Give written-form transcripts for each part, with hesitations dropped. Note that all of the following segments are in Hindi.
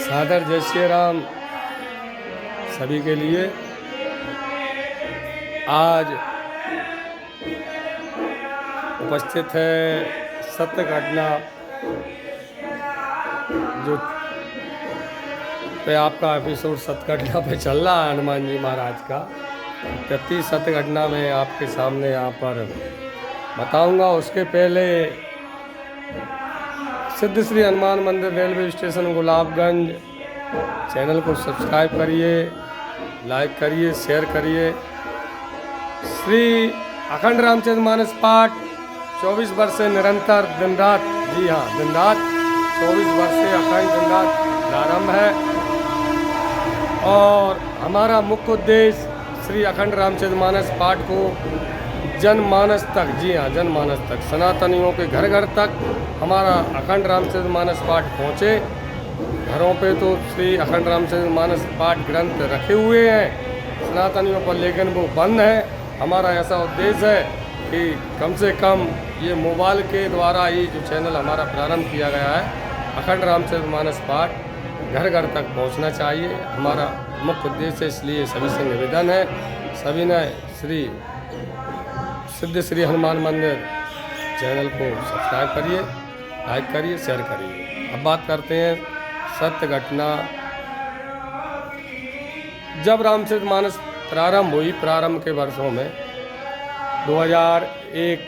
सादर जय श्री राम सभी के लिए। आज उपस्थित है सत्य घटना जो पे आपका एपिसोड सत्य घटना पे चल रहा है हनुमान जी महाराज का। प्रति सत्य घटना में आपके सामने यहाँ पर बताऊंगा। उसके पहले सिद्ध श्री हनुमान मंदिर रेलवे स्टेशन गुलाबगंज चैनल को सब्सक्राइब करिए, लाइक करिए, शेयर करिए। श्री अखंड रामचरितमानस पाठ 24 वर्ष से निरंतर दिन रात, जी हाँ दिन रात 24 वर्ष से अखंड दिन रात प्रारंभ है। और हमारा मुख्य उद्देश्य श्री अखंड रामचरितमानस पाठ को जनमानस तक, जी हाँ जनमानस तक, सनातनियों के घर घर तक हमारा अखंड रामचरितमानस पाठ पहुँचे। घरों पे तो श्री अखंड रामचरितमानस पाठ ग्रंथ रखे हुए हैं सनातनियों पर, लेकिन वो बंद है। हमारा ऐसा उद्देश्य है कि कम से कम ये मोबाइल के द्वारा ही जो चैनल हमारा प्रारंभ किया गया है अखंड रामचरितमानस पाठ घर घर तक पहुंचना चाहिए, हमारा मुख्य उद्देश्य है। इसलिए सभी से निवेदन है, सभी ने श्री सिद्ध श्री हनुमान मंदिर चैनल को सब्सक्राइब करिए, लाइक करिए, शेयर करिए। अब बात करते हैं सत्य घटना। जब रामचरितमानस प्रारंभ हुई, प्रारंभ के वर्षों में 2001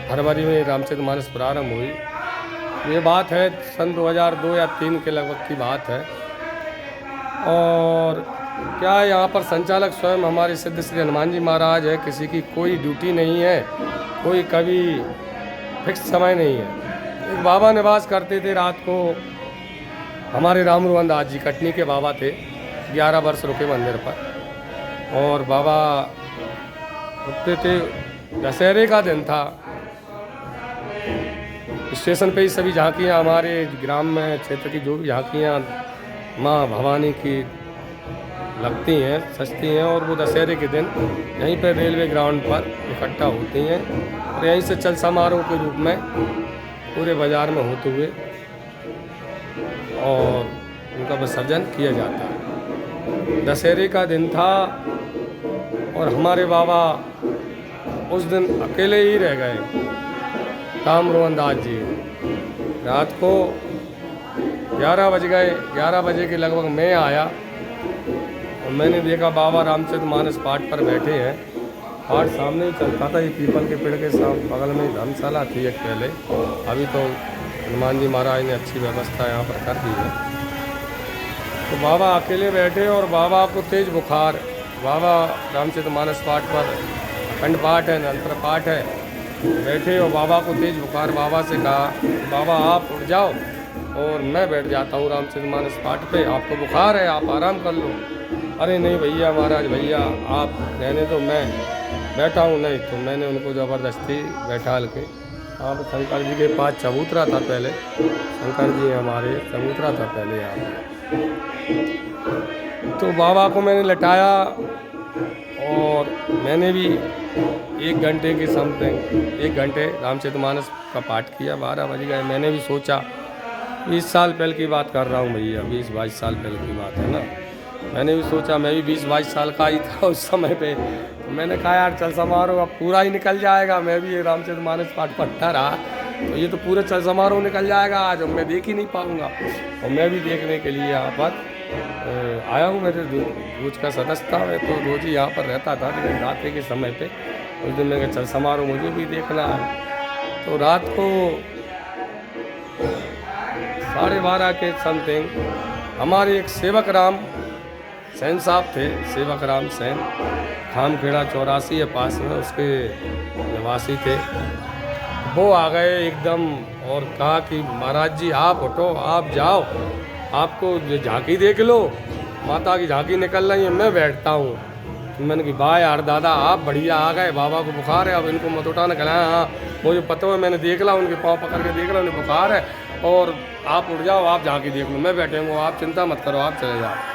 फरवरी में रामचरितमानस प्रारंभ हुई। ये बात है सन 2002 या 3 के लगभग की बात है। और क्या यहाँ पर संचालक स्वयं हमारे सिद्ध श्री हनुमान जी महाराज है। किसी की कोई ड्यूटी नहीं है, कोई कभी फिक्स समय नहीं है। एक बाबा निवास करते थे रात को, हमारे रामरुवन दास जी कटनी के बाबा थे, 11 वर्ष रुके मंदिर पर। और बाबा रुकते थे, दशहरे का दिन था, स्टेशन पे ही सभी झांकियाँ, हमारे ग्राम में क्षेत्र की जो भी झांकियाँ माँ भवानी की लगती हैं, सजती हैं, और वो दशहरे के दिन यहीं पर रेलवे ग्राउंड पर इकट्ठा होती हैं और यहीं से चल समारोह के रूप में पूरे बाज़ार में होते हुए और उनका विसर्जन किया जाता है। दशहरे का दिन था और हमारे बाबा उस दिन अकेले ही रह गए, रामरुवन दास जी। रात को 11 बज गए, 11 बजे के लगभग मैं आया और मैंने देखा बाबा रामचरितमानस पाठ पर बैठे हैं। पाठ सामने ही चलता था, ये पीपल के पेड़ के साथ बगल में धर्मशाला थी एक पहले, अभी तो हनुमान जी महाराज ने अच्छी व्यवस्था यहाँ पर कर दी है। तो बाबा अकेले बैठे और बाबा को तेज बुखार, बाबा रामचरितमानस पाठ पर अखंड पाठ है, निरंतर पाठ है, बैठे और बाबा को तेज बुखार। बाबा से कहा बाबा आप उठ जाओ और मैं बैठ जाता हूँ रामचरितमानस पाठ पे, आपको बुखार है आप आराम कर लो। अरे नहीं भैया महाराज भैया आप रहने तो मैं बैठा हूँ। नहीं तो मैंने उनको ज़बरदस्ती बैठा के, यहाँ पर शंकर जी के पास चबूतरा था पहले, शंकर जी हमारे चबूतरा था पहले यहाँ पर। तो बाबा को मैंने लटाया और मैंने भी 1 घंटे के समथिंग 1 घंटे रामचरितमानस का पाठ किया। 12 बज गए। मैंने भी सोचा, 20 साल पहले की बात कर रहा हूँ भैया, 20-22 साल पहले की बात है ना। मैंने भी सोचा, मैं भी 20-22 साल का ही था उस समय पे। तो मैंने कहा यार चल समारोह अब पूरा ही निकल जाएगा, मैं भी ये रामचरितमानस पाठ पढ़ता रहा तो ये तो पूरा चल समारोह निकल जाएगा आज, और मैं देख ही नहीं पाऊँगा। और मैं भी देखने के लिए यहाँ पर आया हूँ। मेरे रोज का सदस्य था, मैं तो रोज ही यहाँ पर रहता था, लेकिन रात के समय पे उस दिन मैंने चल समारोह मुझे भी देखना है। तो रात को 12:30 के समथिंग हमारे एक सेवक राम सैन साहब थे, सेवक राम सैन, खामखेड़ा 84 है पास में, उसके निवासी थे। वो आ गए एकदम और कहा कि महाराज जी आप उठो, आप जाओ, आपको झांकी देख लो, माता की झांकी निकल रही है, मैं बैठता हूँ। तो मैंने कहा वाह यार दादा आप बढ़िया आ गए, बाबा को बुखार है, अब इनको मत उठाना। कहला हाँ मुझे पता है, मैंने देख ला, उनके पाँव पकड़ के देख ला, उन्हें बुखार है, और आप उठ जाओ, आप झांकी देख लो, मैं बैठे हूँ, आप चिंता मत करो, आप चले जाओ।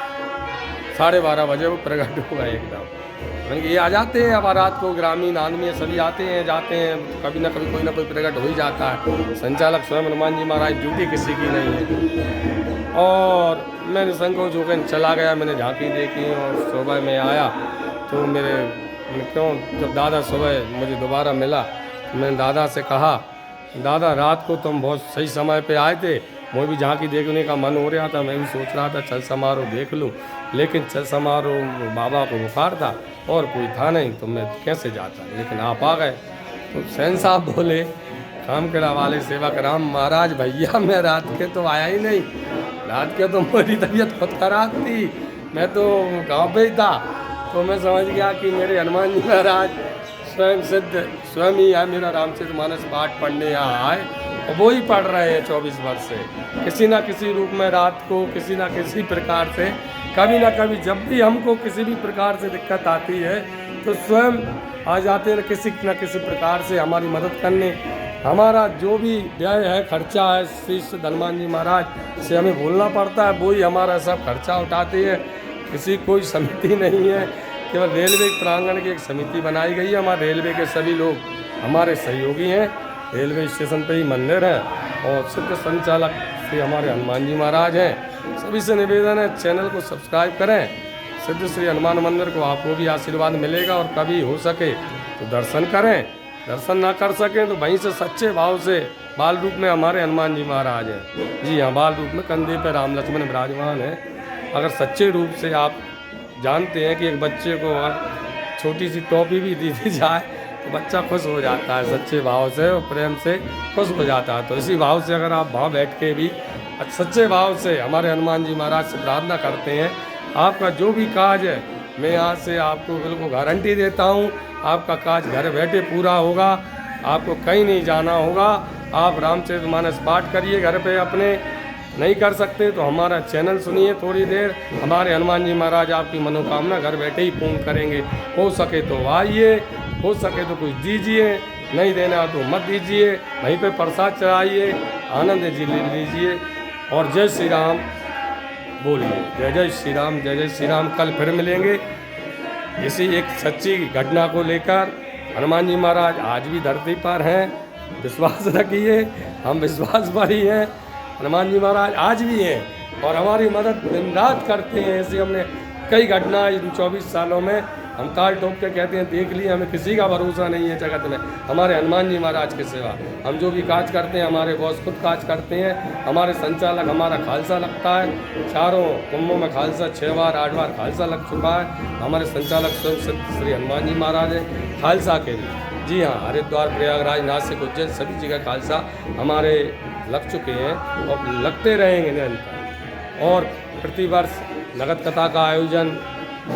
12:30 बजे वो प्रकट हुआ एकदम। मैंने कहा ये आ जाते हैं, अब रात को ग्रामीण आदमी सभी आते हैं जाते हैं, कभी ना कभी कोई ना कोई प्रकट हो ही जाता है। संचालक स्वयं हनुमान जी महाराज, ड्यूटी किसी की नहीं है। और मैंने संकोच होकर चला गया, मैंने झांकी देखी और सुबह में आया तो क्यों जब दादा सुबह मुझे दोबारा मिला तो मैंने दादा से कहा, दादा रात को तुम बहुत सही समय पे आए थे, मुझे भी झांकी देखने का मन हो रहा था, मैं भी सोच रहा था चल समारोह देख लूं, लेकिन चल समारोह बाबा को बुखार था और कोई था नहीं तो मैं कैसे जाता, लेकिन आप आ गए। तो सैन साहब बोले, खामखेड़ा वाले सेवक राम महाराज भैया मैं रात के तो आया ही नहीं, रात के तो मेरी तबीयत खुद खराब थी, मैं तो गाँव पे ही था। तो मैं समझ गया कि मेरे हनुमान जी महाराज स्वयं सिद्ध स्वयं ही है, मेरा रामचरितमानस पाठ पढ़ने यहाँ आए और वो ही पढ़ रहे हैं 24 वर्ष से, किसी ना किसी रूप में रात को किसी ना किसी प्रकार से, कभी ना कभी जब भी हमको किसी भी प्रकार से दिक्कत आती है तो स्वयं आ जाते हैं किसी न किसी प्रकार से हमारी मदद करने। हमारा जो भी व्यय है खर्चा है श्री सिद्ध हनुमान जी महाराज से हमें बोलना पड़ता है, वो ही हमारा सब खर्चा उठाते हैं। किसी कोई समिति नहीं है, केवल रेलवे प्रांगण की एक समिति बनाई गई है, हमारे रेलवे के सभी लोग हमारे सहयोगी हैं, रेलवे स्टेशन पे ही मंदिर है और सिद्ध संचालक श्री हमारे हनुमान जी महाराज हैं। सभी से निवेदन है चैनल को सब्सक्राइब करें, सिद्ध श्री हनुमान मंदिर को आपको भी आशीर्वाद मिलेगा और कभी हो सके तो दर्शन करें, दर्शन ना कर सकें तो वहीं से सच्चे भाव से बाल रूप में हमारे हनुमान जी महाराज हैं। जी हाँ, बाल रूप में कंधे पर राम लक्ष्मण विराजमान है। अगर सच्चे रूप से आप जानते हैं कि एक बच्चे को अगर छोटी सी टॉफी भी दी जाए तो बच्चा खुश हो जाता है, सच्चे भाव से और प्रेम से खुश हो जाता है। तो इसी भाव से अगर आप वहाँ बैठ के भी सच्चे भाव से हमारे हनुमान जी महाराज से प्रार्थना करते हैं, आपका जो भी काज है मैं यहाँ से आपको बिल्कुल गारंटी देता हूँ, आपका काज घर बैठे पूरा होगा, आपको कहीं नहीं जाना होगा। आप रामचरितमानस पाठ करिए घर पे अपने, नहीं कर सकते तो हमारा चैनल सुनिए थोड़ी देर, हमारे हनुमान जी महाराज आपकी मनोकामना घर बैठे ही पूर्ण करेंगे। हो सके तो आइए, हो सके तो कुछ दीजिए, नहीं देना तो मत दीजिए, वहीं पे प्रसाद चढ़ाइए, आनंद जी लीजिए और जय श्री राम बोलिए। जय जय श्री राम, जय जय श्री राम। कल फिर मिलेंगे इसी एक सच्ची घटना को लेकर। हनुमान जी महाराज आज भी धरती पर हैं, विश्वास रखिए, हम विश्वास पर ही हैं। हनुमान जी महाराज आज भी हैं और हमारी मदद दिन रात करते हैं। ऐसी हमने कई घटनाएं इन 24 सालों में हम ताल ठोक के कहते हैं देख लिए, हमें किसी का भरोसा नहीं है जगत में, हमारे हनुमान जी महाराज के सिवा। हम जो भी काज करते हैं हमारे बॉस खुद काज करते हैं, हमारे संचालक हमारा खालसा लगता है, चारों कुंभों में खालसा 6 बार 8 बार खालसा लग चुका है। हमारे संचालक स्वयं श्री हनुमान जी महाराज है खालसा के लिए। जी हाँ, हरिद्वार प्रयागराज नासिक उज्जैन सभी जगह खालसा हमारे लग चुके हैं और लगते रहेंगे निरंतर। और प्रतिवर्ष नगद कथा का आयोजन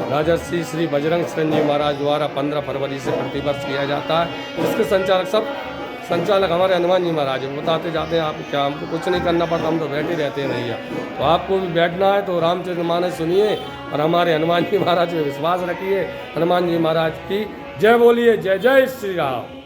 राजर्षि श्री बजरंग शरण जी महाराज द्वारा 15 फरवरी से प्रतिवर्ष किया जाता है, जिसके संचालक हमारे हनुमान जी महाराज हैं। बताते जाते हैं आपको क्या, हमको कुछ नहीं करना पड़ता, हम तो बैठे रहते हैं भैया। तो आपको भी बैठना है तो रामचरितमानस सुनिए और हमारे हनुमान जी महाराज पे विश्वास रखिए। हनुमान जी महाराज की जय बोलिए। जय जय श्री राम।